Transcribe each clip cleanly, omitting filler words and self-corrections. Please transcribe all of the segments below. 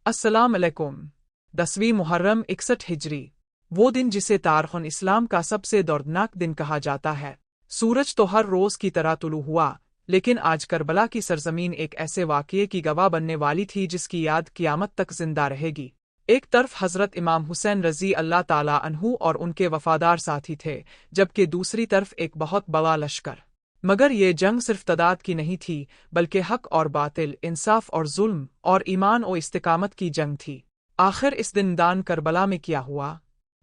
अस्सलाम अलैकुम। 10वीं मुहर्रम 61 हिजरी, वो दिन जिसे तारीख़ इस्लाम का सबसे दर्दनाक दिन कहा जाता है। सूरज तो हर रोज़ की तरह तुलू हुआ, लेकिन आज करबला की सरजमीन एक ऐसे वाक़ये की गवाह बनने वाली थी जिसकी याद क़यामत तक जिंदा रहेगी। एक तरफ हज़रत इमाम हुसैन रज़ी अल्लाह ताला अन्हु और उनके वफ़ादार साथी थे, जबकि दूसरी तरफ एक बहुत बड़ा लश्कर। मगर ये जंग सिर्फ तदाद की नहीं थी, बल्कि हक और बातिल, इंसाफ और जुल्म, और ईमान और इस्तिकामत की जंग थी। आखिर इस दिन दान करबला में क्या हुआ,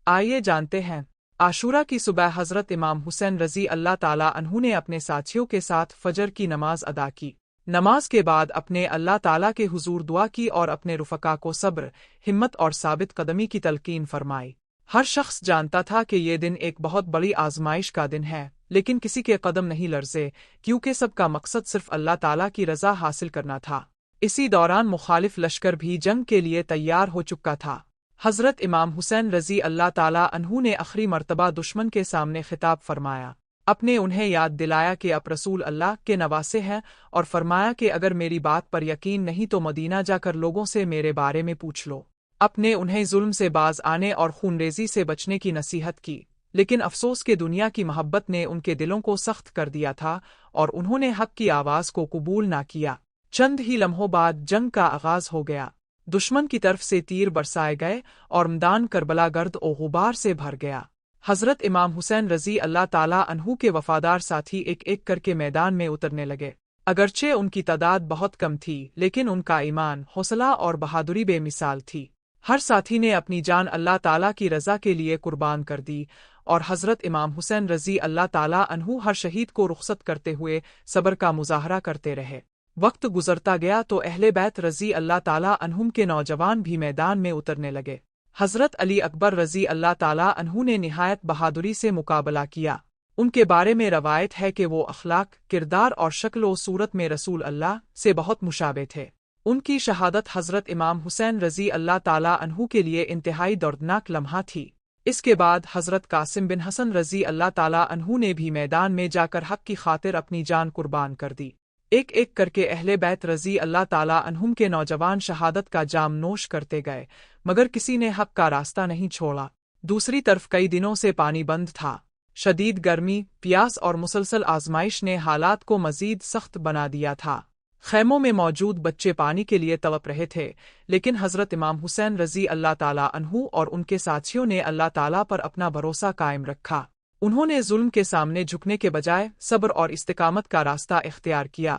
आइए जानते हैं। आशूरा की सुबह हज़रत इमाम हुसैन रज़ी अल्लाह ताला अन्हु ने अपने साथियों के साथ फजर की नमाज अदा की। नमाज के बाद अपने अल्लाह ताला के हुजूर दुआ की और अपने रुफ़का को सब्र, हिम्मत और साबित कदमी की तलकीन फरमाई। हर शख्स जानता था कि ये दिन एक बहुत बड़ी आजमाइश का दिन है, लेकिन किसी के कदम नहीं लर्जे, क्योंकि सबका मकसद सिर्फ अल्लाह ताला की रज़ा हासिल करना था। इसी दौरान मुखालिफ लश्कर भी जंग के लिए तैयार हो चुका था। हज़रत इमाम हुसैन रज़ी अल्लाह ताला अन्हु ने आखिरी मर्तबा दुश्मन के सामने खिताब फरमाया। अपने उन्हें याद दिलाया कि आप रसूल अल्लाह के नवासे हैं, और फरमाया कि अगर मेरी बात पर यकीन नहीं तो मदीना जाकर लोगों से मेरे बारे में पूछ लो। अपने उन्हें जुल्म से बाज आने और खूनरेज़ी से बचने की नसीहत की, लेकिन अफसोस के दुनिया की मोहब्बत ने उनके दिलों को सख्त कर दिया था और उन्होंने हक की आवाज़ को कबूल ना किया। चंद ही लम्हों बाद जंग का आगाज हो गया। दुश्मन की तरफ से तीर बरसाए गए और मैदान करबला गर्द और गुबार से भर गया। हज़रत इमाम हुसैन रज़ी अल्लाह ताला अन्हु के वफ़ादार साथी एक एक करके मैदान में उतरने लगे। अगरचे उनकी तादाद बहुत कम थी, लेकिन उनका ईमान, हौसला और बहादुरी बेमिसाल थी। हर साथी ने अपनी जान अल्लाह ताला की रज़ा के लिए कुर्बान कर दी, और हज़रत इमाम हुसैन रज़ी अल्लाह ताला अन्हु हर शहीद को रुख़सत करते हुए सब्र का मुज़ाहरा करते रहे। वक्त गुजरता गया तो अहले बैत रज़ी अल्लाह ताला अन्हुम के नौजवान भी मैदान में उतरने लगे। हज़रत अली अकबर रज़ी अल्लाह ताला अन्हु ने निहायत बहादुरी से मुकाबला किया। उनके बारे में रवायत है कि वो अखलाक, किरदार और शक्ल व सूरत में रसूल अल्लाह से बहुत मुशाबे थे। उनकी शहादत हज़रत इमाम हुसैन रज़ी अल्लाह ताला अन्हु के लिए इंतहाई दर्दनाक लम्हा थी। इसके बाद हज़रत कासिम बिन हसन रज़ी अल्लाह ताला अन्हु ने भी मैदान में जाकर हक की खातिर अपनी जान कुर्बान कर दी। एक एक करके अहले बैत रज़ी अल्लाह ताला अन्हुम के नौजवान शहादत का जाम नोश करते गए, मगर किसी ने हक का रास्ता नहीं छोड़ा। दूसरी तरफ कई दिनों से पानी बंद था। शदीद गर्मी, प्यास और मुसलसल आजमाइश ने हालात को मज़ीद सख्त बना दिया था। खैमों में मौजूद बच्चे पानी के लिए तड़प रहे थे, लेकिन हज़रत इमाम हुसैन रज़ी अल्लाह ताला अन्हु और उनके साथियों ने अल्लाह ताला पर अपना भरोसा कायम रखा। उन्होंने जुल्म के सामने झुकने के बजाय सब्र और इस्तिकामत का रास्ता इख्तियार किया,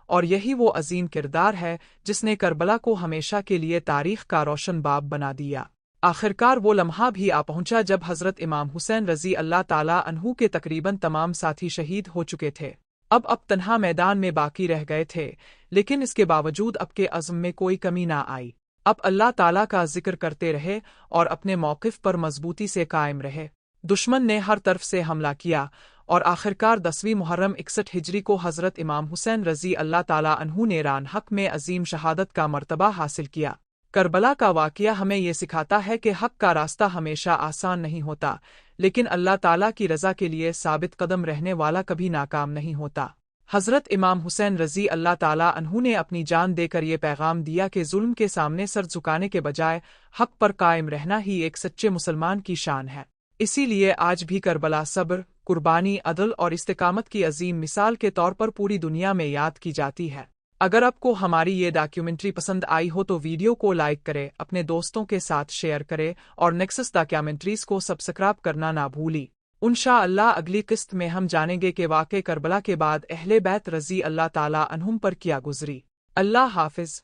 और यही वो अजीम किरदार है जिसने करबला को हमेशा के लिए तारीख का रोशन बाब बना दिया। आखिरकार वो लम्हा भी आ पहुंचा जब हज़रत इमाम हुसैन रज़ी अल्लाह ताला अन्हु के तकरीबन तमाम साथी शहीद हो चुके थे। अब तन्हा मैदान में बाकी रह गए थे, लेकिन इसके बावजूद अब के अज़्म में कोई कमी ना आई। अब अल्लाह ताला का जिक्र करते रहे और अपने मौक़िफ़ पर मजबूती से कायम रहे। दुश्मन ने हर तरफ से हमला किया और आखिरकार 10वीं मुहर्रम 61 हिजरी को हज़रत इमाम हुसैन रज़ी अल्लाह ताला अन्हु ने रान हक में अजीम शहादत का मर्तबा हासिल किया। करबला का वाक़या हमें ये सिखाता है कि हक का रास्ता हमेशा आसान नहीं होता, लेकिन अल्लाह ताला की रज़ा के लिए साबित कदम रहने वाला कभी नाकाम नहीं होता। हज़रत इमाम हुसैन रज़ी अल्लाह ताला अन्हु ने अपनी जान देकर ये पैगाम दिया कि जुल्म के सामने सर झुकाने के बजाय हक पर कायम रहना ही एक सच्चे मुसलमान की शान है। इसीलिए आज भी करबला सब्र, कुर्बानी, अदल और इस्तिकामत की अजीम मिसाल के तौर पर पूरी दुनिया में याद की जाती है। अगर आपको हमारी ये डॉक्यूमेंट्री पसंद आई हो तो वीडियो को लाइक करें, अपने दोस्तों के साथ शेयर करें और नेक्सस डॉक्यूमेंट्रीज को सब्सक्राइब करना ना भूली। इंशाअल्लाह अगली किस्त में हम जानेंगे कि वाक़े करबला के बाद अहले बैत रज़ी अल्लाह ताला अन्हुम पर क्या गुजरी। अल्लाह हाफ़िज़।